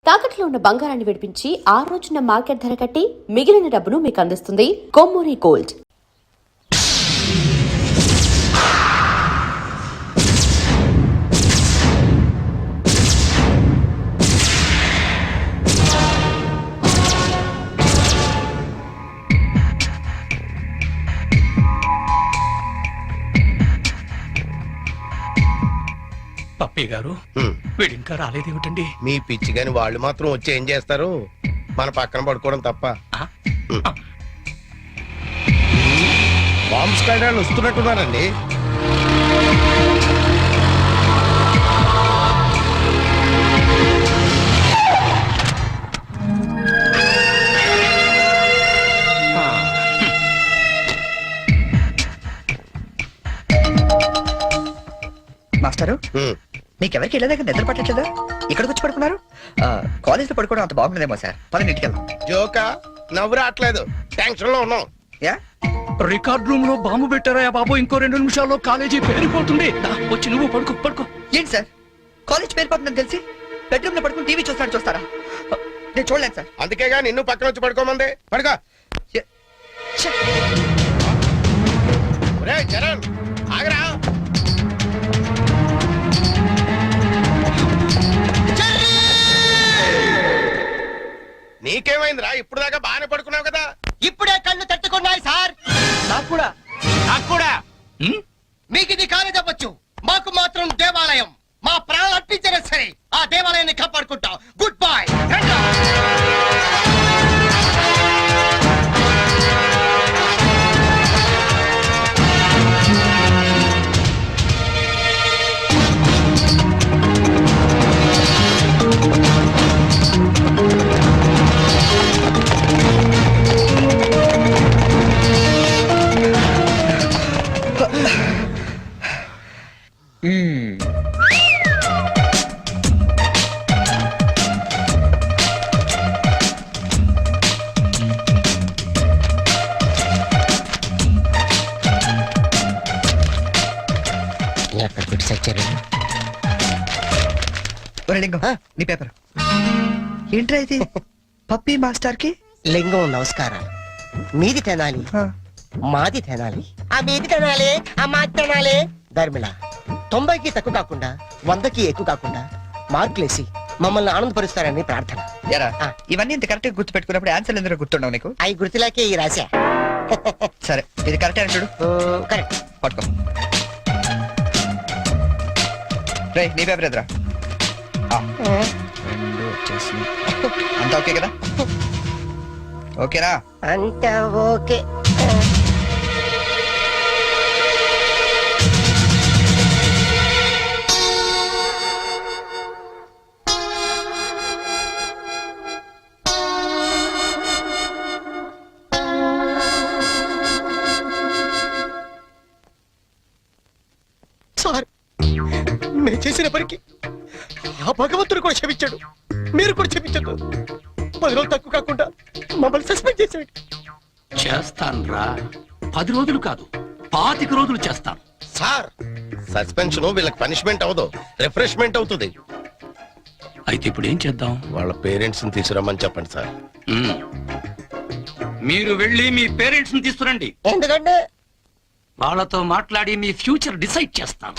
తాకట్లో ఉన్న బంగారాన్ని విడిపించి ఆ రోజున మార్కెట్ ధర కట్టి మిగిలిన డబ్బును మీకు అందిస్తుంది కొమ్మూరి గోల్డ్. పప్పి గారు వీడు ఇంకా రాలేదేమిటండి? మీ పిచ్చి గాని వాళ్ళు మాత్రం వచ్చి ఏం చేస్తారు? మన పక్కన పడుకోవడం తప్ప. బాంబ్ స్క్వాడ్ వాళ్ళు వస్తున్నట్టున్నారండి. మాస్టారు, మీకెవరికి వెళ్ళే దగ్గర నిద్ర పట్టట్లేదా? ఇక్కడికి వచ్చి పడుకున్నారు? కాలేజ్ లో పడుకోవడం అంత బాగుండదేమో సార్. పదని ఇంటికి వెళ్దాం. జోకా నవ్వు రావట్లేదు, టెన్షన్ లో ఉన్నాం. యా, రికార్డ్ రూమ్ లో బాంబు పెట్టారా బాబు? ఇంకో 2 నిమిషాల్లో కాలేజీ పేరిపోతుంది. వచ్చి నువ్వు పడుకో పడుకో. ఏంటి సార్, కాలేజ్ పేరుపోతుందని తెలిసి బెడ్రూమ్ లో పడుకుని టీవీ చూస్తారా? నేను చూడలేను సార్. అందుకేగా నిన్ను పక్కన వచ్చి పడుకోమంది. పడుకో. ఒరేయ్ చరణ్, ఆగరా. నీకేమైందిరా? ఇప్పుడు దాకా బాగానే పడుకున్నావు కదా. ఇప్పుడే కళ్ళు తట్టుకున్నాయి సార్. నాకు కూడా మీకు ఇది కాలేజ్ అవ్వచ్చు, మాకు మాత్రం దేవాలయం. మా ప్రాణాలు అర్పించినా సరే ఆ దేవాలయాన్ని కాపాడుకుంటాం. Good bye. లింగం, నీ పేపర్ ఏంట్రా ఇది? పప్పి మాస్టర్ కి లింగం నమస్కారాలు. మీది తినాలి, మాది తినాలి. ఆ మీది తినాలి, ఆ మాది తినాలి. ధర్మిళ 90కి తక్కువ కాకుండా 100కి ఎక్కువ కాకుండా మార్కులేసి మమ్మల్ని ఆనందపరుస్తారని ప్రార్థన. ఇవన్నీ ఇంత కరెక్ట్ గా గుర్తు పెట్టుకున్నప్పుడు ఆన్సర్ ఎందుకు గుర్తుండవు నీకు? అవి గుర్తులాకే ఈ రాశా. సరే, ఇది కరెక్ట్ అని చూడు. కరెక్ట్. పట్టుకో. రే, నీ పేపర్ ఎదురా. అంతా ఓకే కదా? ఓకేనా? అంతా ఓకే. సార్, మేము చేసిన పనికి ఆ భగవంతుడు కూడా క్షమించాడు, మీరు కూడా క్షమించద్దు. 10 రోజులు తక్కువ కాకుండా మమ్మల్ని సస్పెండ్ చేసాడు. చేస్తాను రా. 10 రోజులు కాదు, 25 రోజులు చేస్తాను. సార్, సస్పెన్షన్ వీళ్ళకి పనిష్మెంట్ అవదు, రిఫ్రెష్మెంట్ అవుతుంది. అయితే ఇప్పుడు ఏం చేద్దాం? వాళ్ళ పేరెంట్స్ ని తీసుకురమ్మని చెప్పండి సార్. మీరు వెళ్ళి మీ పేరెంట్స్ ని తీసుకురండి. ఎందుకంటే వాళ్ళతో మాట్లాడి మీ ఫ్యూచర్ డిసైడ్ చేస్తాను.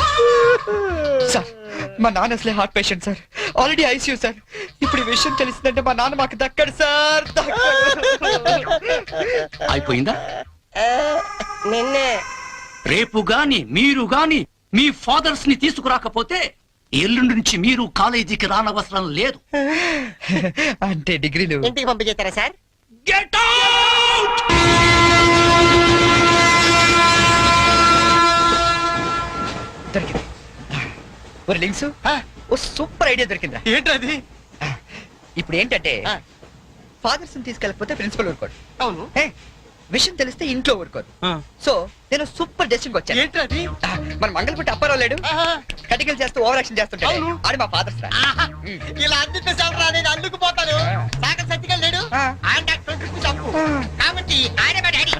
సార్, మా నాన్న అసలే heart patient sir. Already ICU sir. ఇప్పుడు ఈ విషయం తెలిసిందంటే మా నాన్న మాకు దక్కడు సార్. అయిపోయిందా? నిన్నే రేపు గాని మీరు గాని మీ ఫాదర్స్ ని తీసుకురాకపోతే ఎల్లుండి నుంచి మీరు కాలేజీకి రానవసరం లేదు. అంటే డిగ్రీలు ఇంటికి పంపించేస్తారా సార్? Get out! దొరికింది. ఒరే లింక్స్, ఓ సూపర్ ఐడియా దొరికిందా? ఏంటది? ఇప్పుడు ఏంటంటే ఫాదర్స్ తీసుకెళ్ళకపోతే ప్రిన్సిపల్ ఊరుకోడు. అవును. విషయం తెలిస్తే ఇంట్లో ఊరుకోదు. సో నేను సూపర్ డెసిషన్ వచ్చాను. ఏంటది? మన మంగళపుట్టి అప్పారావు లేడు, కటికలు చేస్తూ ఓవర్ యాక్షన్ చేస్తుంటాడు. ఆడి మా ఫాదర్స్ రా. ఇలా అందితే సార్ నేను అందుకుపోతాను. సాగర్ సత్తికల్ లేడు, ఆయన డాక్టర్ చంపు కాబట్టి ఆయన మా డాడీ.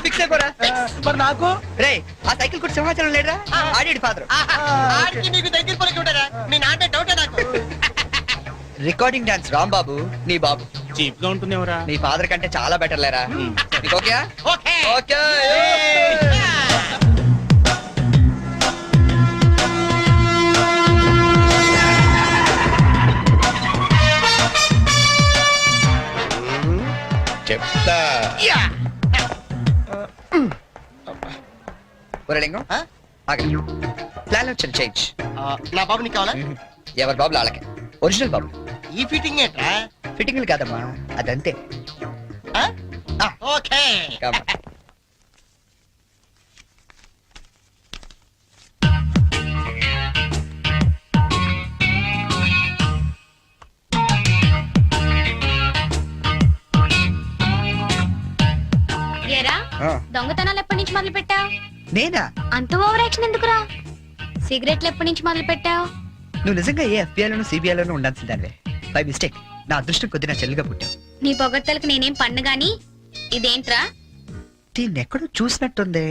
ఫిక్స్ అయిపోరా. మరి నాకు రే, ఆ సైకిల్ కూడా సింహాచలం లేడురా, ఆడి ఫాదర్. ఆడికి నీకు దగ్గర పలికి ఉంటారా? మీ నాన్న డౌటే నాకు. రికార్డింగ్ డాన్స్ రాంబాబు నీ బాబు చీప్ గా ఉంటుంది ఎవరా? నీ ఫాదర్ కంటే చాలా బెటర్ లేరా నీకు ఓకే ఓకే ఓకే చెప్తా లింగం ఆ? ఆగండి ప్లాన్ వచ్చిన చేంజ్ నా బాబు నీకు కావాలా ఎవరి బాబులు వాళ్ళకి ఒరిజినల్ బాబులు ఈ ఫిట్టింగ్ ఏంట్రా ఫిట్టింగ్లు కాదమ్మా అదంతే ఆ? Okay Come on. ఏరా ఆ, దొంగతనాలు ఎప్పటి నుంచి మొదలు పెట్టావు? నేనా అంత ఓవర్ యాక్షన్ ఎందుకురా? సిగరెట్లు ఎప్పటి నుంచి మొదలు పెట్టావు? నువ్వు నిజంగా ఏ FBI లోను CBI లోను ఉండాల్సిందానివే బై మిస్టేక్ నా అదృష్టం కొద్ది నా చెల్లిగా పుట్టావు నీ పొగడ్తలకు నేనేం పన్ను గాని ఇదేంట్రా? దీన్ని ఎక్కడో చూసినట్టుంది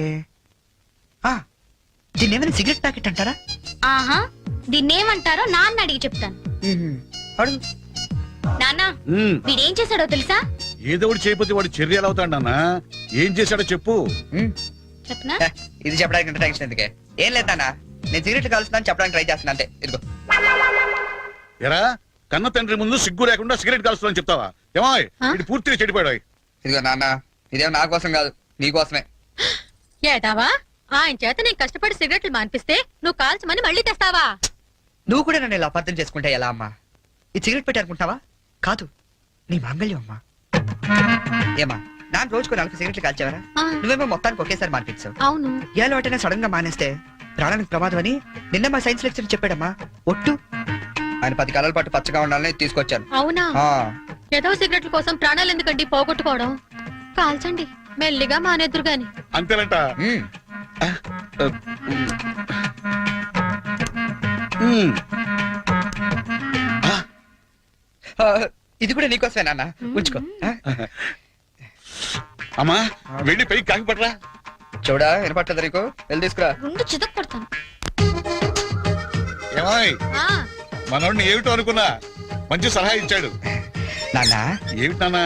ఆ, దీన్ని ఏమైనా సిగరెట్ ప్యాకెట్ అంటారా ఆహా దీన్నేమంటారో నాన్న అడిగి చెప్తాను. అడుగు నాన్న వీడేం చేశాడో తెలుసా? ఏదో ఒకటి చేయకపోతే వాడు చర్య ఎలా అవుతాడు నాన్న? ఏం చేశాడో చెప్పు. మ్మ్. చెప్పనా? హ, ఇది చెప్పడానికి ఇంత టెన్షన్ ఎందుకే ఏం లేదన్నా నేను సిగరెట్లు కాలుస్తున్నాను చెప్పడానికి ట్రై చేస్తున్నా అంతే ఇదిగో ఎరా కన్న తండ్రి ముందు సిగ్గు లేకుండా సిగరెట్ కాల్చుకోవాలని చెప్తావా? ఏమో ఆ? ఇది పూర్తిగా చెడిపోయాడు. ఇదిగో నాన్న ఇదేం నా కోసం కాదు నీ కోసమే ఏటావా ఆయన చేత నేను కష్టపడి సిగరెట్లు మాన్పిస్తే నువ్వు కాల్చమని మళ్ళీ తెస్తావా? నువ్వు కూడా నన్ను ఇలా అపార్థం చేసుకుంటే ఎలా అమ్మా ఈ సిగరెట్ పెట్టి అనుకుంటావా కాదు నీ మాంగళ్యం అమ్మా ఏమా నాన్న రోజుకు 4 సిగరెట్లు కాల్చేవరా ఆ, నువ్వేమో మొత్తానికి ఒకేసారి మానిపించావు అవును. ఏ అలవాటైనా సడన్ గా మానేస్తే ప్రాణానికి ప్రమాదం అని నిన్న మా సైన్స్ లెక్చర్ చెప్పాడమ్మా ఒట్టు ఆయన 10 కాలాల పాటు పచ్చగా ఉండాలని తీసుకొచ్చాను అవునా? ఆ, ఏదో సిగరెట్ల కోసం ప్రాణాలు ఎందుకండి పోగొట్టుకోవడం? కాల్చండి మెల్లిగా మానేద్దురు గాని. అంతేనంట. మ్మ్. ఆ, ఇది కూడా నీకోసమే నాన్న ఉంచుకో ఆ? అమ్మా వెళ్ళి పైకి కాకి పట్టరా. చూడా వినపట్టదు నీకు వెళ్ళి తీసుకురా గుండు చితక్ కొడతాను. ఏమాయ్ ఆ, మనోడిని ఏమిటో అనుకున్నా మంచి సలహా ఇచ్చాడు. నాన్న ఏమిటి నాన్న?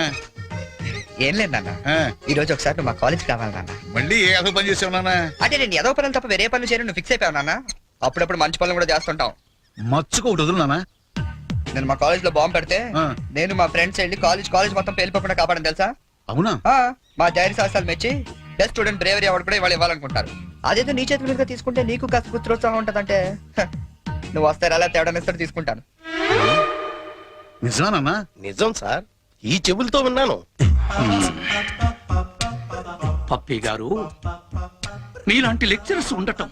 ఏం లేదు నాన్న ఆ, ఈ రోజు ఒకసారి నువ్వు మా కాలేజ్ కావాలి నాన్న మళ్ళీ ఏ అసలు పని చేసావు నాన్న? అంటే నేను ఏదో పనులు తప్ప వేరే పనులు చేయను నువ్వు ఫిక్స్ అయిపోయావు నాన్న అప్పుడప్పుడు మంచి పనులు కూడా చేస్తుంటాం మచ్చుకు ఒకటి వదులు నాన్న. నేను మా కాలేజ్ లో బాంబు పెడితే ఆ. నేను మా ఫ్రెండ్స్ వెళ్ళి కాలేజ్ మొత్తం పేలిపోకుండా కాపాడని తెలుసా అవునా? ఆ, మా ధైర్య సాహసాలు మెచ్చి బెస్ట్ స్టూడెంట్ బ్రేవరీ అవార్డు కూడా ఇవాళ ఇవ్వాలనుకుంటారు అదేదో నీ చేతుల మీదుగా తీసుకుంటే నీకు కాస్త గుర్తురోత్సాహం ఉంటదంటే హ, నువ్వు వస్తే అలా తేడానిస్తాడు తీసుకుంటాను నిజమా నాన్న? నిజం సార్ ఈ చెవులతో విన్నాను. పప్పి గారు మీలాంటి లెక్చరర్స్ ఉండటం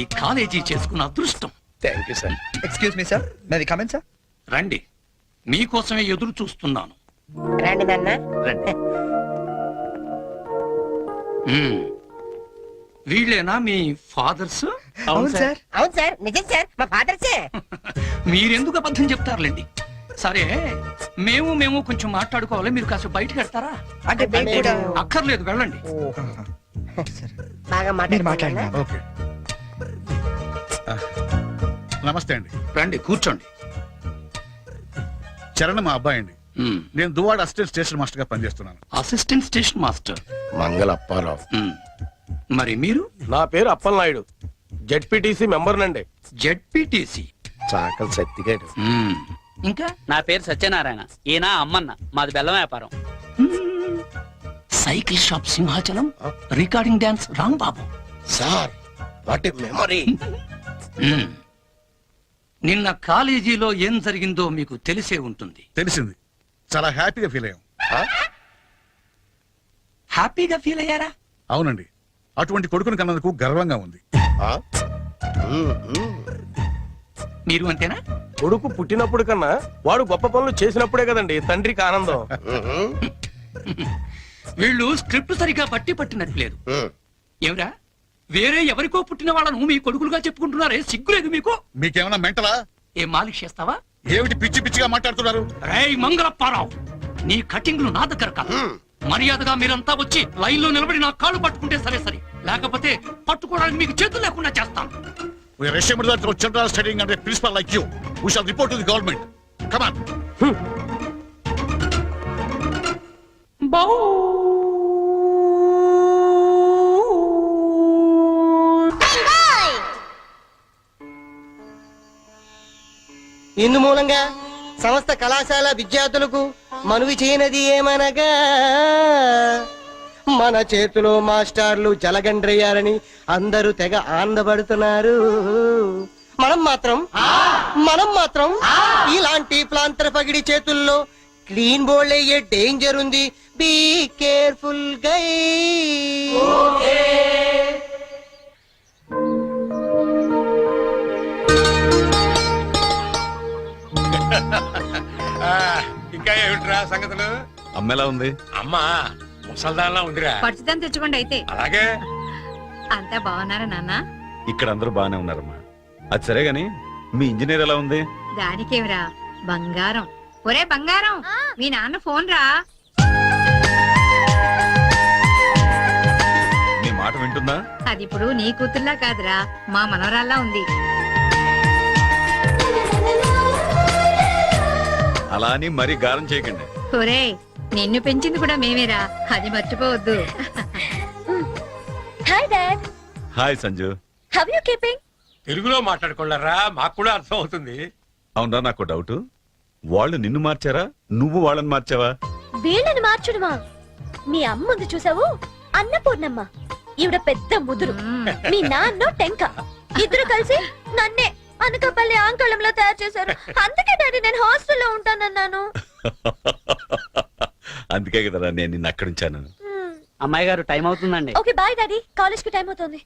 ఈ కాలేజీ చేసుకున్న అదృష్టం. Thank you sir. Excuse me sir నాది కమెంట్ సార్ రండి, మీకోసమే ఎదురు చూస్తున్నాను. రండి నాన్న మ్మ్. వీళ్ళేనా మీ ఫాదర్స్? అవును సార్ అవును సార్ నిజం సార్ మా ఫాదర్సే మీరెందుకు అబద్ధం చెప్తారులేండి. సరే మేము కొంచెం మాట్లాడుకోవాలి, మీరు కాస్త బయటకు వెళ్తారా? అంటే మేము కూడా అక్కర్లేదు, వెళ్ళండి. సరే. బాగా మీరు మాట్లాడండి మాట్లాడుతున్నా ఓకే. ఆ, నమస్తే అండి. రండి కూర్చోండి. చరణ్ మా అబ్బాయి అండి. మ్మ్. నేను దువాడ అసిస్టెంట్ స్టేషన్ మాస్టర్ గా పనిచేస్తున్నాను. Assistant station master. మంగళ అప్పారావు. మ్మ్. మరి మీరు? నా పేరు అప్పలనాయుడు, జెడ్పీటీసీ మెంబర్ నండి. జెడ్పీటీసీ. చాకలి సత్తిగాడు. ఇంకా నా పేరు సత్యనారాయణ, ఈయన అమ్మన్న, మాది బెల్లం వ్యాపారం. మ్మ్. Cycle shop Simhachalam, recording dance Rambabu. Sir what a memory. మ్మ్. నిన్న కాలేజీలో ఏం జరిగిందో మీకు తెలిసే ఉంటుంది. తెలిసింది. చాలా హ్యాపీగా ఫీల్ అయ్యాం. హ్యాపీగా ఫీల్ అయ్యారా? అవునండి, అటువంటి కొడుకుని కన్నందుకు గర్వంగా ఉంది. మీరు అంతేనా? కొడుకు పుట్టినప్పుడు కన్నా వాడు గొప్ప పనులు చేసినప్పుడే కదండి తండ్రికి ఆనందం. వీళ్ళు స్క్రిప్ట్ సరిగా పట్టినట్లేదు. ఏమిరా, వేరే ఎవరికో పుట్టిన వాళ్ళను మీ కొడుకులుగా చెప్పుకుంటున్నారే, సిగ్గులేదు మీకు? మీకేమైనా మెంటలా? ఏ మాలిష్ చేస్తావా? ఏమిటి పిచ్చి పిచ్చిగా మాట్లాడుతున్నారు? రేయ్ మంగళప్పారావు, నీ కటింగ్లు నా దగ్గర కాదు. మర్యాదగా మీరంతా వచ్చి లైన్ లో నిలబడి నా కాళ్ళు పట్టుకుంటే సరే, లేకపోతే పట్టుకోవడానికి మీకు చేతులు లేకుండా చేస్తాను. We are ashamed that our children are studying under a principal like you. We shall report to the government. కమాన్. ఇందు మూలంగా సమస్త కళాశాల విద్యార్థులకు మనవి చేయనది ఏమనగా మన చేతిలో మాస్టర్లు జలగండ్రయ్యారని అందరూ తెగ ఆనందపడుతున్నారు. మనం మాత్రం ఇలాంటి ప్లాంతర పగిడి చేతుల్లో క్లీన్ బోల్డ్ అయ్యే డేంజర్ ఉంది. బీ కేర్ఫుల్ గై. ఇంకా ఏమిట్రా సంగతులు? అమ్మెలా ఉంది? అమ్మా ముసల్దాన్లా ఉందిరా. పచ్చిదాన్ని తెచ్చుకోండి అయితే. అలాగే అంతా బాగున్నారా నాన్న? ఇక్కడ అందరూ బానే ఉన్నారమ్మా. అది సరే గాని మీ ఇంజనీర్ ఎలా ఉంది? దానికేమిరా బంగారం. ఒరే బంగారం, మీ నాన్న ఫోన్ రా. నీ మాట వింటుందా? అది ఇప్పుడు నీ కూతుర్లా కాదురా, మా మనవరాల్లా ఉంది. అలా అని మరీ గారం చేయకండి. ఒరే, నిన్ను పెంచింది కూడా మేమేరా, అది మర్చిపోవద్దు. Hi dad, hi Sanju. How you keeping? తెలుగులో మాట్లాడుకోలేరా, మాకు కూడా అర్థం అవుతుంది. అవునరా, నాకు డౌట్. వాళ్ళు నిన్ను మార్చారా, నువ్వు వాళ్ళని మార్చావా? వీళ్ళని మార్చడమా? మీ అమ్మ ఉంది చూసావు, అన్నపూర్ణమ్మ. ఈవిడ పెద్ద ముదురు, మీ నాన్న టెంక. ఇద్దరు కలిసి నన్నే అనకాపల్లి ఆంకళంలో తయారు చేశారు. అందుకే డాడీ నేను హాస్టల్లో ఉంటానన్నాను. అందుకే కదరా నేను నిన్ను అక్కడ ఉంచాను. అమ్మాయి గారు టైం అవుతుందండి. ఓకే బాయ్ డాడీ, కాలేజ్ కి టైం అవుతుంది.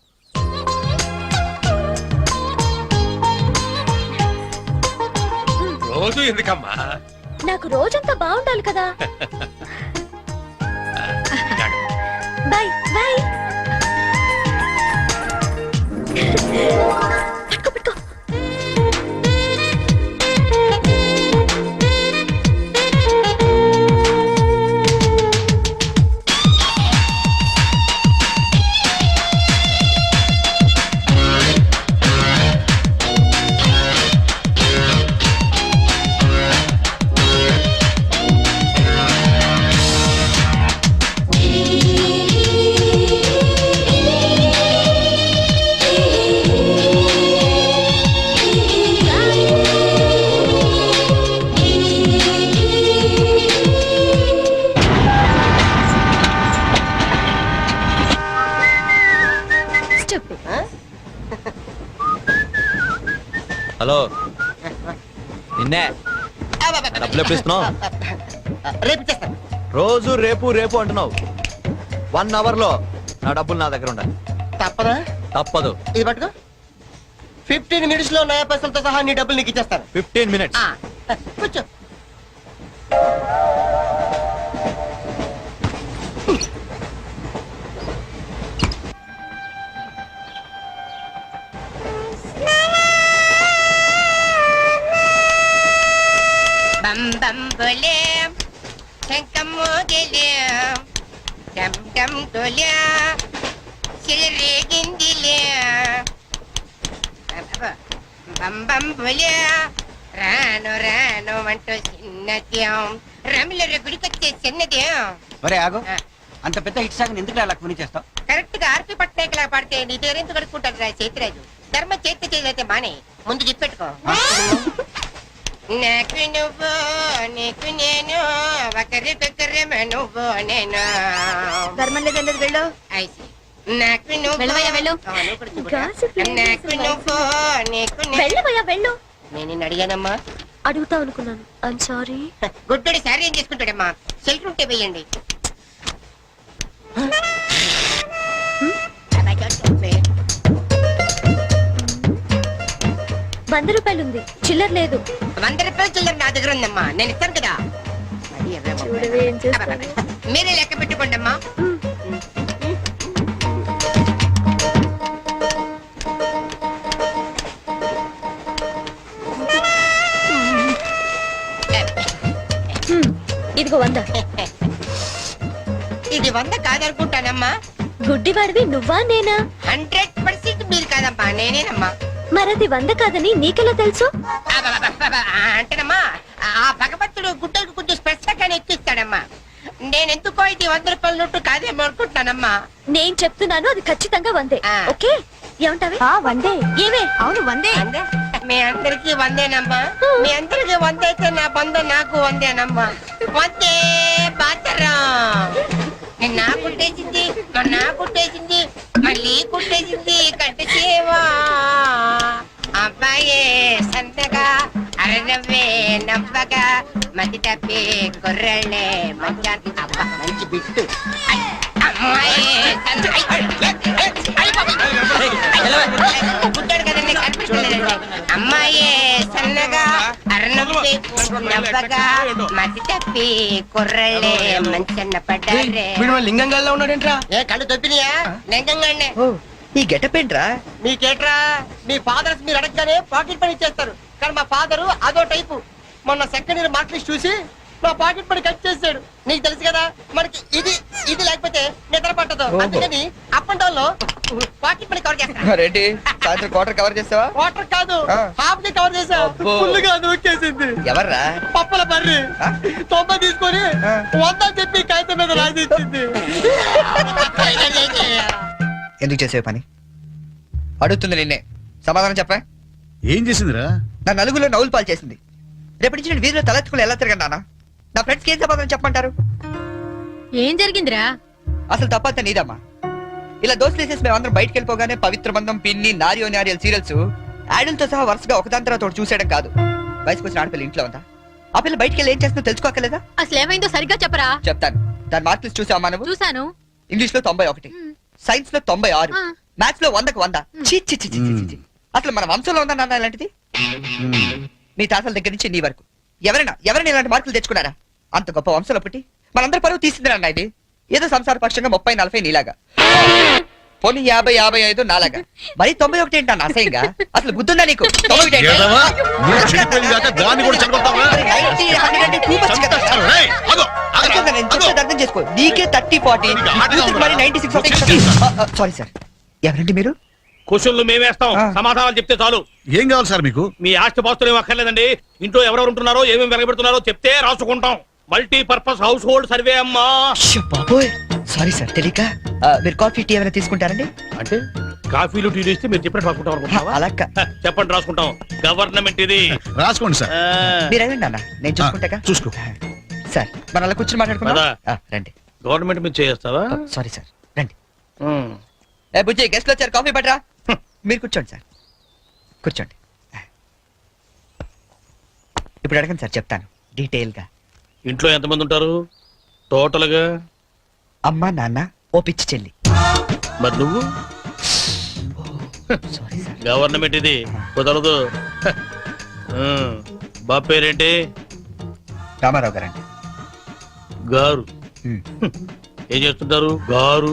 రోజు ఎందుకమ్మా? నాకు రోజంతా బాగుండాలి కదా. Bye bye. పట్టుకో పట్టుకో. హలో, నిన్నే డబ్బులు ఎప్పుడు ఇస్తున్నావు? రేపు ఇచ్చేస్తాను. రోజు రేపు రేపు అంటున్నావు. 1 అవర్ లో నా డబ్బులు నా దగ్గర ఉండాలి. తప్పదా? తప్పదు. ఇది పట్టుకో. 15 minutes లో నయా పైసలతో సహా నీ డబ్బులు నీకు ఇచ్చేస్తాను. 15 minutes. కూర్చో. బం బం బోలే శంఖం మోగలే డమ్ డమ్ డోలే సిలరేగిందిలే బం బం బోలే రాను రాను అంటూ చిన్నదేం రమిల గుడికొచ్చే చిన్నదేం. మరి ఆగు, అంత పెద్ద హిట్ సాగ్ ఎందుకు అలా కొని చేస్తావు? కరెక్ట్ గా ఆర్పి పట్నాయక్ లా పాడితే నీ పేరెందుకు కడుక్కుంటాడు రా చేతిరాజు. ధర్మ చేతి చేదైతే మానే, ముందు చెప్పెట్టుకో. నాకు నువ్వు నీకు నేను ఒకరికొకరు నువ్వు నేను. ధర్మం లేదన్నది వెళ్ళు. ఐసి నాకు నువ్వు వెళ్ళవయ్యా, వెళ్ళు. నాకు నువ్వు నీకు వెళ్ళవయ్యా వెళ్ళు. నేను నిన్ను అడిగానమ్మా. అడుగుతా అనుకున్నాను. I'm sorry. గుడ్డోడి సారీ ఏం చేసుకుంటాడమ్మా? షెల్టర్ ఉంటే వేయండి. ₹100 ఉంది, చిల్లర లేదు. 100 రూపాయలు చిల్లర నా దగ్గర ఉందమ్మా, నేను ఇస్తాను కదా. చూడవే ఏం చేస్తాను. మీరే లెక్క పెట్టుకోండి అమ్మా. ఇదిగో 100. ఇది 100 కాదనుకుంటానమ్మా. గుడ్డివాడివి నువ్వా నేనా? 100% మీరు కాదమ్మా, నేనేనమ్మా. మరది 100 కాదని నీకెలా తెలుసు? అంటేనమ్మా ఆ భగవంతుడు గుడ్డలకు కొంచెం స్పెషల్గానే ఎక్కిస్తాడమ్మా. నేను ఎందుకో ఇది 100 రూపాయల నోటు కాదేమో అనుకుంటున్నానమ్మా. నేను చెప్తున్నాను అది ఖచ్చితంగా 100. ఆ. ఓకే ఏమంటావే? 100 ఏమే? అవును 100. అందే? మీ అందరికి 100నమ్మా. మీ అందరికి 100 అయితే నా బంధం నాకు 100నమ్మా. 100 బాతరం. నేను నా కుట్టేసింది, నా కుట్టేసింది, మళ్ళీ కుట్టేసింది కంటి సేవా. అబ్బాయే సంతగా అరనవ్వే నవ్వగా మతి తప్పి కుర్రళ్ళే మంచానికి అబ్బా మంచి బిట్టు. పుట్టాడు కదండి కనిపించలేదండి. అమ్మాయే సన్నగా అరనవ్వే నవ్వగా మతి తప్పి కుర్రళ్ళే మంచన్న పడ్డారే. లింగంగా ఉన్నాడేంట్రా? ఏ కళ్ళు తప్పినాయా? లింగంగానే. ఓ ఈ గెటప్ ఏంట్రా? మీకేట్రా? మీ ఫాదర్స్ మీరు అడగగానే పాకెట్ పని ఇచ్చేస్తారు, కానీ మా ఫాదరు అదో టైపు. మొన్న సెకండ్ ఇయర్ మార్క్ లిస్ట్ చూసి నా పాకెట్ పని కట్ చేసాడు. నీకు తెలుసు కదా, మనకి ఇది ఇది లేకపోతే నిద్ర పట్టదు. అందుకని అప్ అండ్ డౌన్ లో పాకెట్ పని కవర్ చేస్తా. రెడ్డి సాయంత్రం క్వార్టర్ కవర్ చేస్తావా? వాటర్ కాదు, ఆ. హాఫ్ కి కవర్ చేసా. అబ్బో. ఫుల్గా దూకేసింది. ఎవర్రా? పప్పల బర్రి ఆ? 90 తీసుకొని ఆ. 100 చెప్పి కాగితం మీద రాసి ఇచ్చింది. ఎందుకు చేసే పని? అడుగుతుంది నిన్నే, సమాధానం చెప్పా. ఏం చేసిందిరా? నా నలుగులో నవ్వులు పాలు చేసింది. రేపటి నుంచి నేను వీధిలో తలెత్తుకుని ఎలా తిరగను నాన్న? నా ఫ్రెండ్స్కి ఏం సమాధానం చెప్పమంటారు? ఏం జరిగిందిరా? అసలు తప్పంతా నీదమ్మా. ఇలా దోస్తులు వేసేసి మేమందరం బయటికి వెళ్ళిపోగానే పవిత్ర బంధం, పిన్ని, నారియో నారియల్ సీరియల్స్ యాడల్తో సహా వరుసగా ఒకదాని తర్వాత ఒకటి చూసేయడం కాదు. వయసుకు వచ్చిన ఆడపిల్ల ఇంట్లో ఉందా? ఆ పిల్ల బయటికి వెళ్ళి ఏం చేస్తుందో తెలుసుకోకలేదా? అసలు ఏమైందో సరిగ్గా చెప్పరా. చెప్తాను. దాని మార్కులు చూసావా నువ్వు? చూసాను. ఇంగ్లీష్ లో 91, సైన్స్ లో 96, ఆ. మ్యాథ్స్ లో 100కు 100. ఛీ, ఛీ, ఛీ, ఛీ, ఛీ, ఛీ. అసలు మన వంశంలో ఉందా నాన్న ఇలాంటిది? మీ తాతల దగ్గర నుంచి నీ వరకు ఎవరైనా ఇలాంటి మార్కులు తెచ్చుకున్నారా? అంత గొప్ప వంశంలో పుట్టి మనందరి పరువు తీసింది నాన్న ఇది. ఏదో సంసార పక్షంగా 30-40 నీలాగా, పోనీ 50-55 నాలాగా, మరి 91 ఏంటి అన్న అసహ్యంగా? అసలు బుద్ధుందా నీకు? 91 ఏంటి? ఏదవా? నువ్వు చెడిపోయింది కాక దాన్ని కూడా చెడగొడతావా? మరి 90, 100 అంటే too much కదా. రేయ్, ఆగు, ఆగు, అయితే నేను ఆగు. చెప్పేది అర్థం చేసుకో. నీకే 30-40, నీకు ఆటగా యూత్కి మరి 96 సారీ సార్. ఎవరండి మీరు? క్వశ్చన్లు మేమేస్తాం, ఆ. సమాధానాలు చెప్తే చాలు. ఏం కావాలి సార్ మీకు? మీ ఆస్తి పాస్తులు ఏం అక్కర్లేదండి. ఇంట్లో ఎవరెవరు ఉంటున్నారో ఏమేమి వెలగబెడుతున్నారో చెప్తే రాసుకుంటాం. మల్టీపర్పస్ హౌస్ హోల్డ్ సర్వే అమ్మా. అయ్యో బాబోయ్, సారీ సార్ తెలియక. మీరు కాఫీ టీ ఏమైనా తీసుకుంటారండి? అంటే కాఫీలు టీలు ఇస్తే మీరు చెప్పినట్టు రాసుకుంటాం అనుకుంటున్నావా? అలా చెప్పండి, రాసుకుంటాం. గవర్నమెంట్ ఇది. రాసుకోండి సార్. ఆ, మీరు వెళ్ళండి అన్న, నేను చూసుకుంటాగా. చూసుకో. సార్ మనం అలా కూర్చొని మాట్లాడుకుందాం. పదా. రండి. గవర్నమెంట్ మీద చేస్తావా? సారీ సార్, రండి. ఏ బుజ్జి, గెస్ట్లు వచ్చారు, కాఫీ పట్టరా. మీరు కూర్చోండి సార్, కూర్చోండి. ఇప్పుడు అడగండి సార్, చెప్తాను డీటెయిల్ గా. ఇంట్లో ఎంతమంది ఉంటారు టోటల్ గా? అమ్మ, నాన్న, ఓ పిచ్చి చెల్లి. మరి నువ్వు? Sorry sir. గవర్నమెంట్ ఇది, కుదరదు. బాబు పేరేంటి? రామారావు గారండి. గారు. ఏం చేస్తుంటారు గారు?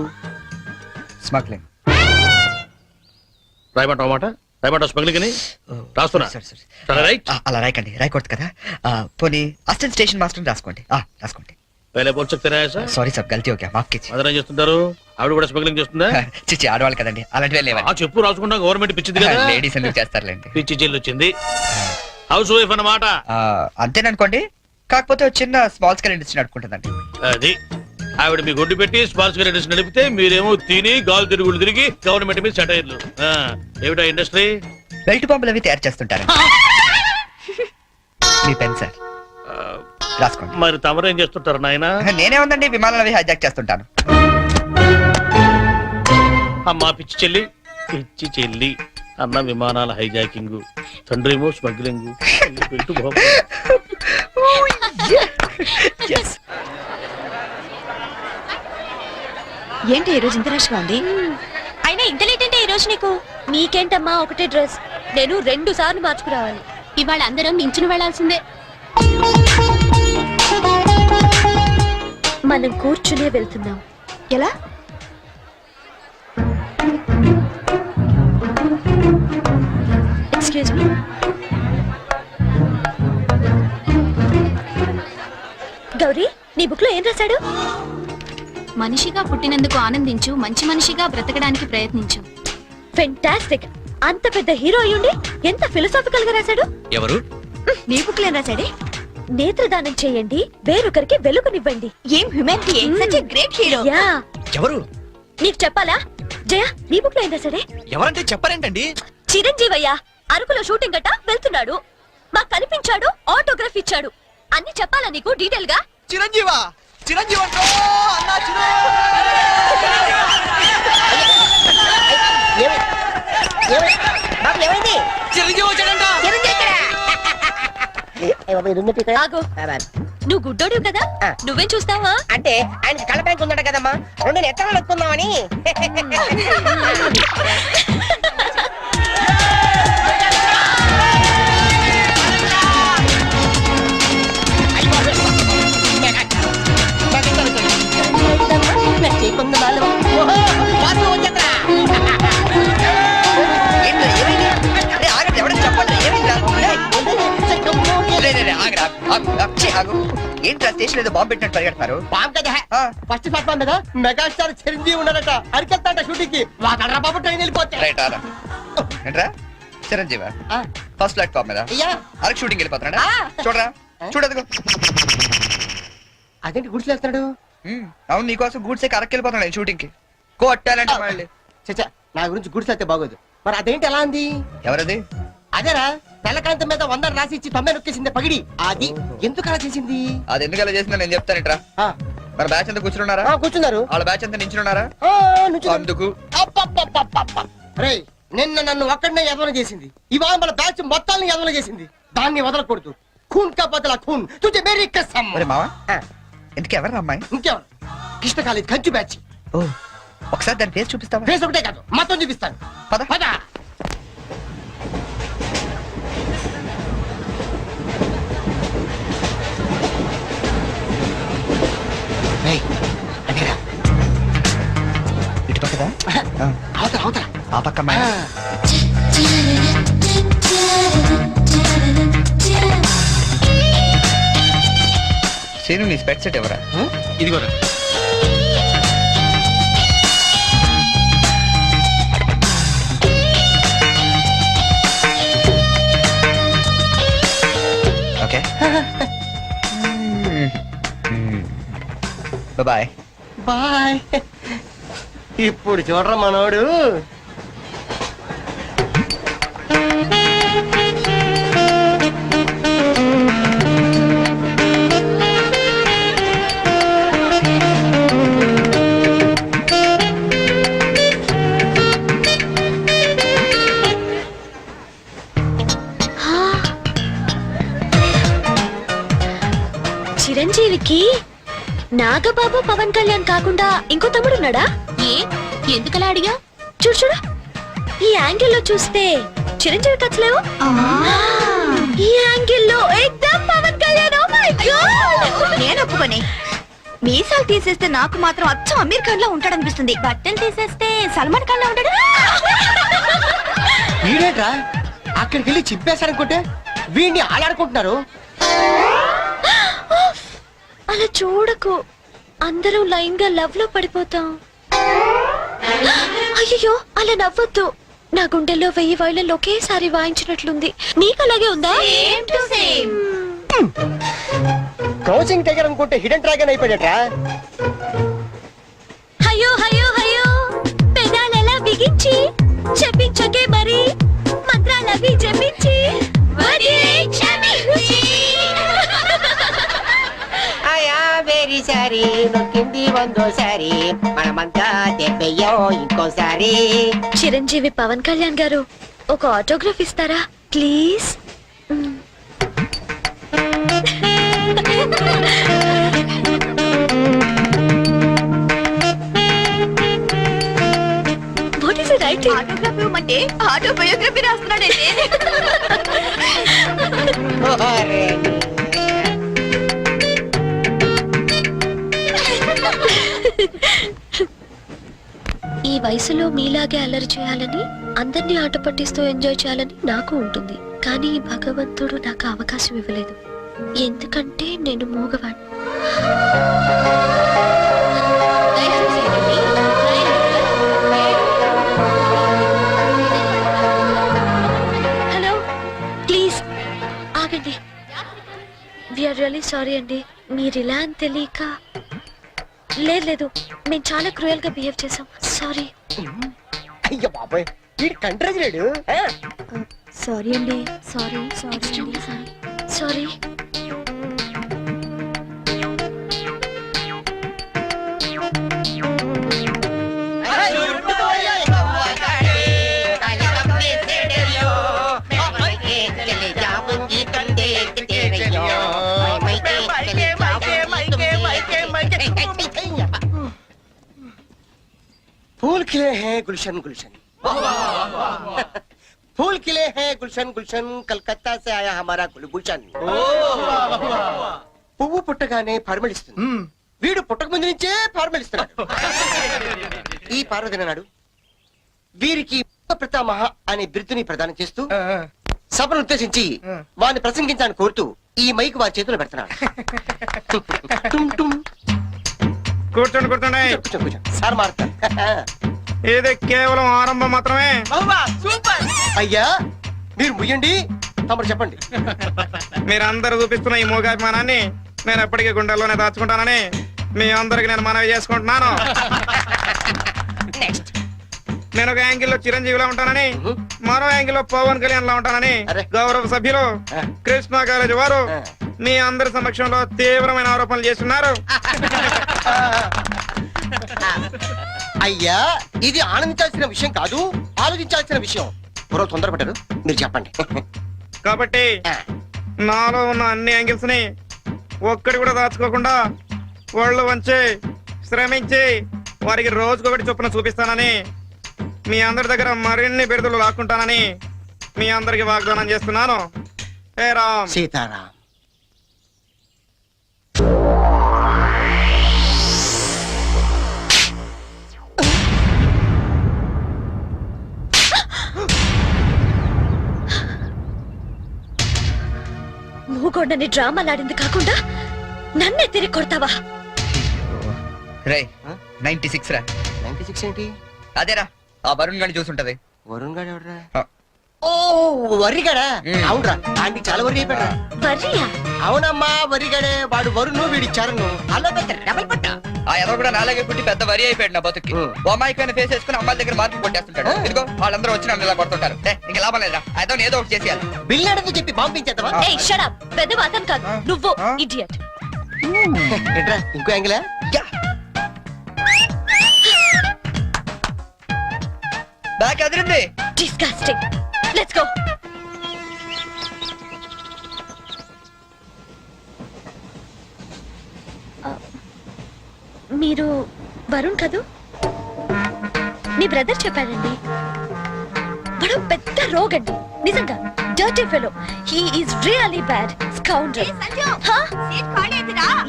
స్మగ్లింగ్. రాయమంటావు మాట? రాయమంటావు స్మగ్లింగ్ అని? రాస్తున్నా. సరే, రైట్. అలా రాయకండి, రాయకూడదు కదా. పోనీ అసిస్టెంట్ స్టేషన్ మాస్టర్ రాసుకోండి. రాసుకోండి. పहले बोल सकते रहे सर. సారీ సార్, గల్తీ ఓకే, మాఫ్ कीजिए. అదన చేస్తుంటారు. ఆవిడ కూడా స్మగ్లింగ్ చేస్తుందా? చిచి, ఆడవాళ్ళు కదండి, అలాంటివే లేవండి. ఆ చెప్పు, రాసుకుంటాం. గవర్నమెంట్ పిచ్చింది కదా. లేడీస్ ఎందుకు చేస్తారులేండి. పిచ్చి చెల్లి వచ్చింది. హౌస్ వైఫ్ అన్నమాట. అంతేననుకోండి, కాకపోతే ఒక చిన్న స్మాల్ స్కేల్ ఇండస్ట్రీ నడుపుకుంటుందండి. అది ఆవిడ మీ గొడ్డు పెట్టి స్మాల్ స్కేల్ ఇండస్ట్రీ నడిపితే మీరేమో తిని గాలు తిరుగులు తిరిగి గవర్నమెంట్ మీద సెటైర్లు. ఏమిటా ఇండస్ట్రీ? బెల్ట్ పంపులు అవి తయారు చేస్తుంటారు. మీ పెన్ సార్, రాసుకోండి. మరి తమరేం చేస్తుంటారు నాయన? నేనే ఉందండి, విమానాలు అవి హైజాక్ చేస్తుంటాను. అమ్మా పిచ్చి చెల్లి, పిచ్చి చెల్లి అన్న విమానాల హైజాకింగ్, తండ్రేమో స్మగ్లింగ్. ఏంటి ఈ రోజు ఇంత రష్ గా ఉంది? అయినా ఇంత లేట్ అంటే ఈ రోజు నీకు? నీకేంటమ్మా ఒకటే డ్రెస్, నేను 2 సార్లు మార్చుకురావాలి. ఇవాళ అందరం నించుని వెళ్లాల్సిందే. మనం కూర్చునే వెళ్తున్నాం. ఎలా? Excuse me. గౌరీ, నీ బుక్ లో ఏం రాశాడు? మనిషిగా పుట్టినందుకు ఆనందించు, మంచి మనిషిగా బ్రతకడానికి ప్రయత్నించు. ఫెంటాస్టిక్. అంత పెద్ద హీరో అయ్యుండి ఎంత ఫిలసాఫికల్ గా రాశాడు. ఎవరు? నీ బుక్ లో ఏం రాశాడే? నేత్రదానం చేయండి, వేరొకరికి వెలుగునివ్వండి. ఏం humanity, such a great hero. Yeah, ఎవరు? నీకు చెప్పాలా? జయ, నీ బుక్ లో అయినా సరే. ఎవరంటే చెప్పారేంటండి? చిరంజీవయ్య అరకులో షూటింగ్ గట్ట వెళ్తున్నాడు, మాకు కనిపించాడు, ఆటోగ్రాఫ్ ఇచ్చాడు. అన్ని చెప్పాలా నీకు డీటెయిల్ గా? చిరంజీవా, చిరంజీవి అంటో అన్నా ఏమైంది? చిరంజీవి వచ్చాడంట. ఆగు, నువ్వు గుడ్డోడు కదా, నువ్వేం చూస్తావా? అంటే ఆయన కళ్ళ బ్యాంక్ ఉందట కదమ్మా, రెండు ఎత్తనాలు ఎక్కుందామని. ఏంట్రా స్టేషన్ ఏదో బాంబు పెట్టినట్టు పరిగెడతారు? బాబు కదా ఫస్ట్ ప్లాట్ఫామ్ మీద మెగాస్టార్ చిరంజీవి ఉన్నాడట, అరికెళ్తాడ షూటింగ్ కి. వాడరా బాబు ట్రైన్ వెళ్ళిపోతే. రైట్ ఆరా. ఏంట్రా చిరంజీవి ఫస్ట్ ప్లాట్ఫామ్ మీద అరకు షూటింగ్ వెళ్ళిపోతున్నాడా? చూడరా, చూడదుగో. అదేంటి గుడిసెలు వేస్తున్నాడు? అవును, నీకోసం గూడ్సే అరకు వెళ్ళిపోతున్నాడు షూటింగ్ కి. కొట్టాలంటే మళ్ళీ. చచ్చా, నా గురించి గుడిసె అయితే బాగోదు. మరి అదేంటి ఎలా అంది? ఎవరది? అదేరా, తెల్లకాంతం మీద 100 రాసి ఇచ్చి 90 నొక్కేసింది పగిడి. అది ఎందుకు అలా చేసింది? అది ఎందుకు అలా చేసిందో నేను చెప్తానంట్రా. మన బ్యాచ్ అంతా కూర్చున్నారా? కూర్చున్నారు. వాళ్ళ బ్యాచ్ అంతా నించున్నారా? అందుకు. రేయ్, నిన్న నన్ను ఒక్కడనే యదవన చేసింది, ఇవాళ మన బ్యాచ్ మొత్తాన్ని యదవన చేసింది. దాన్ని వదలకూడదు. ఖూన్ కా బదలా ఖూన్, తుజే మేరీ కసమ్. ఒరే మావా, ఎందుకు ఎవరు అమ్మాయి? ఇంకెవరు? Krishna college Kanchi batch. ఓ, ఒకసారి దాని ఫేస్ చూపిస్తావా? ఫేస్ ఒకటే కాదు, మొత్తం చూపిస్తాను. పద పద. ఇటు పక్కదా? అవతల అవతల. ఆ పక్క అమ్మాయి. శీను, నీ స్పెక్ట్ సెట్ ఎవరా? ఇదిగోరా. Okay, bye bye. ఇప్పుడు చూడరా మనోడు. చిరంజీవికి నాగబాబు పవన్ కళ్యాణ్ కాకుండా ఇంకో తమ్ముడున్నాడా? ఎందుకలా అడిగా? చూడు చూడు, ఈ యాంగిల్ లో చూస్తే చిరంజీవి కచ్చలేవు, ఈ యాంగిల్ లో ఎక్దమ్ Pawan Kalyan. Oh my God, నేను ఒప్పుకోనే. మీసాలు తీసేస్తే నాకు మాత్రం అచ్చం అమీర్ ఖాన్ లా ఉంటాడనిపిస్తుంది, బట్టలు తీసేస్తే సల్మాన్ ఖాన్ లా ఉంటాడు. వీడేట్రా అక్కడికి వెళ్ళి చింపేశారనుకుంటే వీడిని ఆలాడుకుంటున్నారు. అలా చూడకు, అందరూ లైన్ గా లవ్ లో పడిపోతాం. అయ్యో, అలా నవ్వొద్దు. నా గుండెల్లో 1000 వైలలు ఒకేసారి వాయించినట్లుంది. నీకు అలాగే ఉందా? క్రౌచింగ్ టైగర్ అనుకుంటే హిడెన్ డ్రాగన్ అయిపోయాడట్రా. అయ్యో అయ్యో అయ్యో, పెదాలెలా బిగించి చెప్పించకే మరి, మంత్రాలవి జపించి వెరీ సారీ, నొక్కింది 100సారి, మనమంతా దెబ్బయ్యో ఇంకోసారి. చిరంజీవి పవన్ కళ్యాణ్ గారు, ఒక ఆటోగ్రాఫ్ ఇస్తారా please? What is it writing? Autograph ఇవ్వమంటే ఆటోబయోగ్రఫీ రాస్తున్నాడంటే. ఈ వయసులో మీలాగే అల్లరి చేయాలని, అందరినీ ఆట పట్టిస్తూ ఎంజాయ్ చేయాలని నాకు ఉంటుంది. కానీ భగవంతుడు నాకు అవకాశం ఇవ్వలేదు, ఎందుకంటే నేను మూగవాడిని. హలో, ప్లీజ్ ఆగండి. We are రియలీ సారీ అండి. మీరు ఇలా అని తెలియక. లేదు, మేము చాలా క్రూయల్ గా బిహేవ్ చేసాం. సారీ. అయ్యో బాబాయ్ వీడు కంట్రోల్ లేడు. సారీ అండి. సారీ. సారీ. फूल खिले हैं गुलशन गुलशन फूल खिले हैं गुलशन गुलशन कलकत्ता से आया हमारा गुलगुलशन పువ్వు పుట్టగానే పరిమళిస్తుంది. వీడు పుట్టక ముందు నుంచే పరిమళిస్తున్నాడు. ఈ పార్వదిన నాడు వీరికి ప్రతామహ అనే బిరుదుని ప్రదానం చేస్తూ సభను ఉద్దేశించి వారిని ప్రసంగించాలని కోరుతూ ఈ మైక్ వారి చేతిలో పెడుతున్నాడు. టుమ్ టుమ్. కూర్చోండి కూర్చోండి. కూర్చో సార్ మారుతారు. ఇది కేవలం ఆరంభం మాత్రమే. అయ్యా మీరు ముయ్యండి, తమరు చెప్పండి. మీరందరూ చూపిస్తున్న ఈ మూగాభిమానాన్ని నేను ఎప్పటికీ గుండెల్లోనే దాచుకుంటానని మీ అందరికి నేను మనవి చేసుకుంటున్నాను. నేను ఒక యాంగిల్లో చిరంజీవిలో ఉంటానని, మరో యాంగిల్లో పవన్ కళ్యాణ్ లో ఉంటానని గౌరవ సభ్యులు కృష్ణా కాలేజీ వారు మీ అందరి సమక్షంలో తీవ్రమైన ఆరోపణలు చేస్తున్నారు. అయ్యా ఇది ఆనందించాల్సిన విషయం కాదు, ఆలోచించాల్సిన విషయం. మరో తొందరపడ్డారు, మీరు చెప్పండి. కాబట్టి నాలో ఉన్న అన్ని యాంగిల్స్ ని ఒక్కడి కూడా దాచుకోకుండా వాళ్ళు వంచి శ్రమించి వారికి రోజుకొకటి చొప్పున చూపిస్తానని, మీ అందరి దగ్గర మరిన్ని బిరుదులు లాక్కుంటానని మీ అందరికి వాగ్దానం చేస్తున్నాను. హే రామ్. సీతారాం. మూగొండని డ్రామాలాడింది కాకుండా నన్నే తిరిగి కొడతావా? రే 96 రా. 96 ఏంటి? అదేరా ఆ వరుణ్ గాని చూసుంటది. వరుణ్ గాడు ఎవడరా? ఓ వరిగాడా? అవునరా, ఆంటీ చాలా వరి అయిపోయాడు. వర్రియా? అవునమ్మా వరిగాడే. వాడు వరుణ్ వీడి చరణ్ అలా పెద్ద డబల్ పట్ట. ఆ ఎవరు కూడా నాలాగే పుట్టి పెద్ద వరి అయిపోయాడు నా బతుకి. అమ్మాయికైనా ఫేస్ వేసుకుని అమ్మాయిల దగ్గర మార్పులు కొట్టేస్తుంటాడు. ఇదిగో వాళ్ళందరూ వచ్చి నన్ను ఇలా కొడుతుంటారు. ఇంకా లాభం లేదురా, అయితే ఏదో ఒకటి చేసేయాలి. బిల్ అడగ చెప్పి పంపించేద్దామా? ఏయ్ షట్ అప్. పెద్ద అతను కాదు నువ్వు, ఇడియట్. ఏంట్రా ఇంకో యాంగిలా? Back Adirindi. Disgusting. Let's go. మీరు వరుణ్ కదూ? మీ బ్రదర్ చెప్పాడండి. వాడు పెద్ద రోగండి, నిజంగా dirty fellow. He is really bad scoundrel.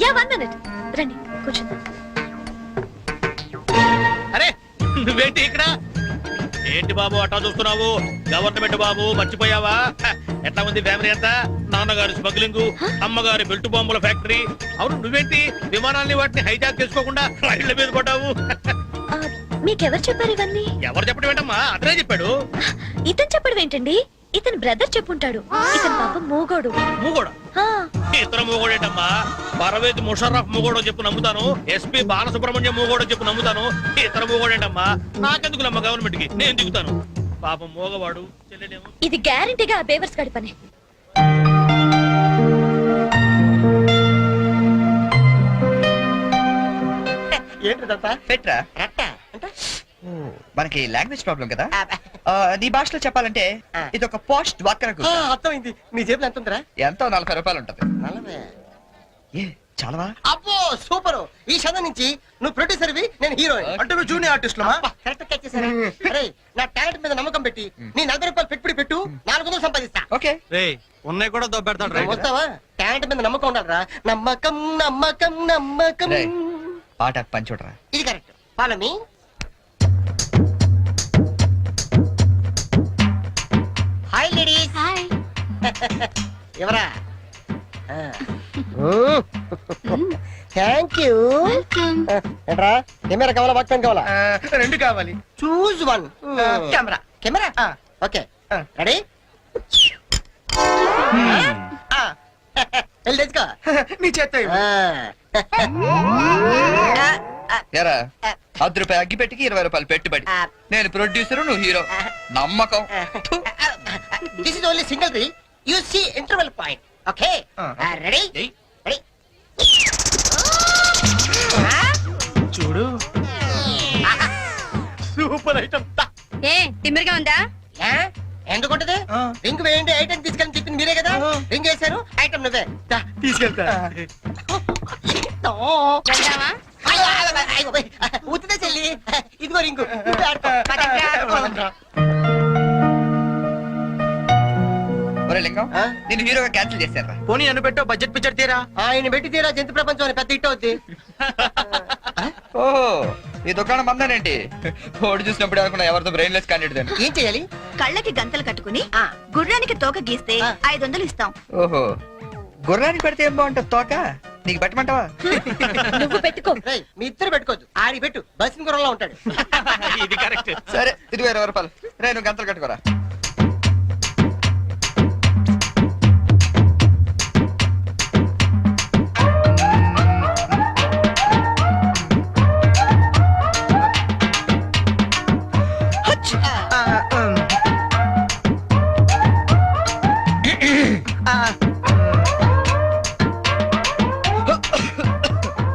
Yeah 1 minute. రండి కూర్చుందాం. అరే నువ్వేంటి ఇక్కడ? ఏంటి బాబు అట్టా చూస్తున్నావు? గవర్నమెంట్ బాబు మర్చిపోయావా? ఎట్లా ఉంది ఫ్యామిలీ అంతా? నాన్నగారు స్మగ్లింగ్, అమ్మగారి బెల్ట్ బాంబుల ఫ్యాక్టరీ. అవును నువ్వేంటి విమానాన్ని వాటిని హైజాక్ చేసుకోకుండా రైళ్ల మీద పడ్డావు? మీకెవరు చెప్పారు ఇవన్నీ? ఎవరు చెప్పడం ఏంటమ్మా? అతనే చెప్పాడు. ఇతను చెప్పడం ఏంటండి? ఇతను బ్రదర్ చెప్పుంటాడు. ఇతను పాపం మూగోడు. మూగోడా? ఇతర మూగోడేటమ్మా? పర్వేజ్ ముషర్రఫ్ మూగోడో చెప్పు నమ్ముతాను, ఎస్పీ బాలసుబ్రహ్మణ్యం మూగోడో చెప్పు నమ్ముతాను. ఇతర మూగోడేటమ్మా? నాకెందుకు నమ్మ గవర్నమెంట్ కి, నేను దిగుతాను. పాపం మూగవాడు చెల్లెలేమో. ఇది గ్యారంటీగా ఆ బేవర్స్ గడి పని. ఏంటిదంతా? పెట్రా మనకి లాంగ్వేజ్ ప్రాబ్లం కదా. నీ భాషలో చెప్పాలంటే ఇది ఒక పోస్ట్ వాక్కర. అర్థమైంది. నీ జేబులో ఎంత ఉందిరా? ఎంతో 40 రూపాయలు ఉంటది. 40? ఏ చాలవా? అబ్బో సూపర్. ఈ క్షణం నుంచి నువ్వు ప్రొడ్యూసర్వి, నేను హీరోయిన్. అంటే నువ్వు జూనియర్ ఆర్టిస్ట్ కరెక్ట్ క్యాచ్ చేశారా? అరే నా టాలెంట్ మీద నమ్మకం పెట్టి నీ 40 రూపాయలు పెట్టుబడి పెట్టు, 400 సంపాదిస్తా. ఓకే ఉన్నాయి కూడా దొబ్బెడతాడు. వస్తావా? టాలెంట్ మీద నమ్మకం ఉండాలిరా. నమ్మకం నమ్మకం నమ్మకం. పాట పంచుడరా. ఇది correct. Follow me. Hi ladies. Hi. ఎవరా? Thank you. ఏంట్రా కెమెరా కావాలా, వాక్మెన్ కావాలా? 2 కావాలి. Choose 1. Camera. Camera okay. Ready? వెళ్ళి తెచ్చుకో నీ చేత్తో ఇవ్వు. ఎరా 10 రూపాయలు అగ్గి పెట్టికి 20 రూపాయలు పెట్టుబడి. నేను ప్రొడ్యూసర్, నువ్వు హీరో. నమ్మకం. This is only single reel. You see interval point. Okay ready ready. చూడు. Super item. ఏ తిమ్మిరిగా ఉందా? ఎందుకుంటది రింగ్ వేయండి ఐటమ్ తీసుకెళ్ళి చెప్పింది మీరే కదా. రింగ్ వేశారు ఐటమ్ నువ్వే తీసుకెళ్తా. వెళ్దామా? ఉత్తిదే చెల్లి. ఇదిగో రింగు. ఒరే లింగం, నేను హీరోగా క్యాన్సిల్ చేశాను. పోనీ నన్ను పెట్టో బడ్జెట్ పిక్చర్ తీరా. ఆయన పెట్టి తీరా జంతు ప్రపంచం అని పెద్ద హిట్ అవుద్ది. ఓహో, ఈ దుకాణం మందేనేంటి? ఓడి చూసినప్పుడు అనుకున్నా ఎవరితో బ్రెయిన్లెస్ క్యాండిడేట్. ఏం చేయాలి? కళ్ళకి గంతలు కట్టుకుని గుర్రానికి తోక గీస్తే 500 ఇస్తాం. ఓహో, గుర్రానికి పెడితే ఏం బాగుంటుంది తోక? నీకు పెట్టమంటావా? నువ్వు పెట్టుకో. రేయ్, మీ ఇద్దరు పెట్టుకోవద్దు. ఆడి పెట్టు, బస్సు గుర్రంలో ఉంటాడు. ఇది కరెక్ట్. సరే, ఇదిగో 20 రూపాయలు. రే, నువ్వు గంతలు కట్టుకోరా.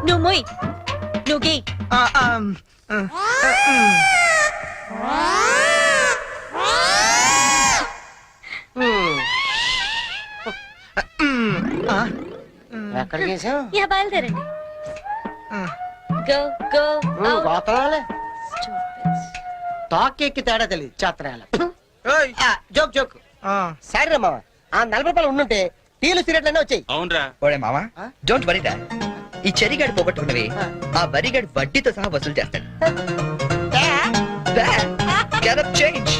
నువ్వు మొయ్. నువ్వు గీ. ఎక్కడికి వేసావు? యా బయలుదేరండి. Go go. గోతరాలే తాకెక్కి తేడా తెలియదు చాత్రాల. Joke joke. సరే మామ, ఆ 40 రూపాయలు ఉండుంటే టీలు సిగరెట్లనే వచ్చాయి. అవునరా. ఓడే మామా, డోంట్ వరీ దా. ఈ చెరిగాడు పోగొట్టుకున్నవి ఆ వరిగాడు వడ్డీతో సహా వసూలు చేస్తాడు. Get up change.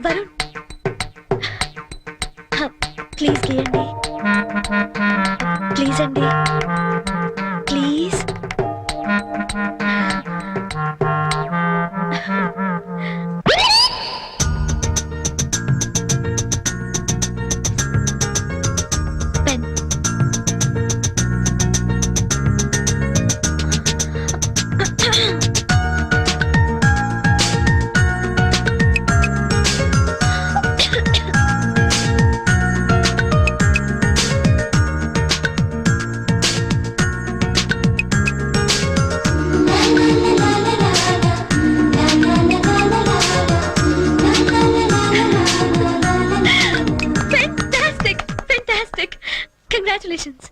Varun please గీయండి. ప్లీజ్ అండి, please. Pen. Fantastic! Fantastic! Congratulations!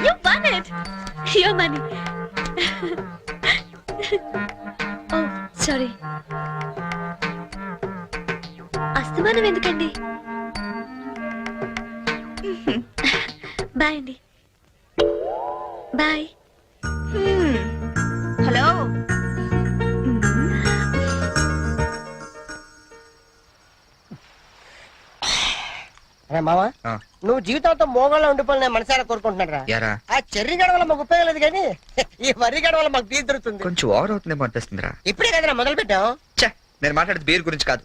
You won it! Your money. Oh, sorry. అస్తమానం ఎందుకండి? బాయ్ అండి. బాయ్. హలో. మామ, ఆ. నువ్వు జీవితంతో మోగంలో ఉండిపోయి నేను మనసారా కోరుకుంటున్నాడు రా. యారా, ఆ చెర్రీ గడ వల్ల మాకు ఉపయోగం లేదు కానీ ఈ వరి గడ వల్ల మాకు బీర్ దొరుకుతుంది. కొంచెం ఓవర్ అవుతుందేమో అనిపిస్తుందిరా. ఇప్పుడే కదరా మొదలు పెట్టాం. ఛే, నేను మాట్లాడేది బీర్ గురించి కాదు.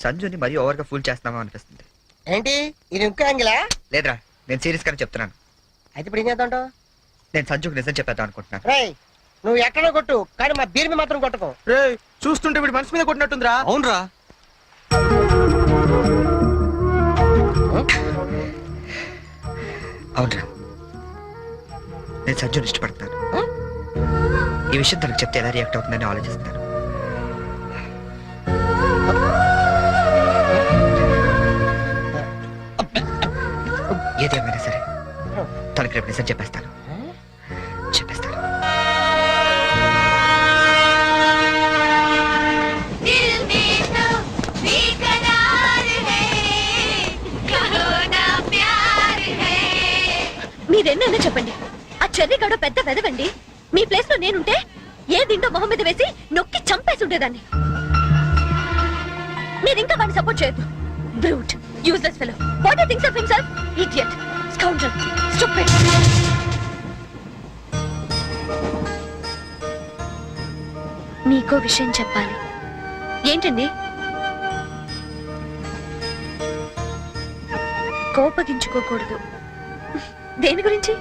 సంజుని మరీ ఓవర్ గా ఫూల్ చేస్తున్నామో అనిపిస్తుంది. ఏంటి ఇది ఇంకో యాంగిలా? లేదురా, నేను సీరియస్ గానే చెప్తున్నాను. అయితే ఇప్పుడు ఏం చేద్దాం? నేను సంజుకు నిజం చెప్పేద్దాం అనుకుంటున్నాను. రేయ్, నువ్వు ఎక్కడో కొట్టు కానీ మా బీర్ మీద మాత్రం కొట్టకు. చూస్తుంటే వీడి మనసు మీద కొట్టినట్టుందిరా. అవునరా. అవునరా, నేను సంజుని ఇష్టపడుతున్నాను. ఈ విషయం తనకు చెప్తే ఎలా రియాక్ట్ అవుతుందని ఆలోచిస్తున్నాను. ఏదేమైనా సరే తనకి రేపు నిజం చెప్పేస్తాను. చెప్పేస్తాను. మీరెన్నైనా చెప్పండి, ఆ చెర్రీ గడ పెద్ద వెదవండి. మీ ప్లేస్ లో నేనుంటే ఏ దిండో మొహం మీద వేసి నొక్కి చంపేసి ఉండేదాన్ని. మీరు ఇంకా వాడిని సపోర్ట్ చేయొద్దు. Brute, useless fellow. What he thinks of himself? Idiot, scoundrel, stupid. మీకో విషయం చెప్పాలి. ఏంటండి? కోపగించుకోకూడదు. దేని గురించి?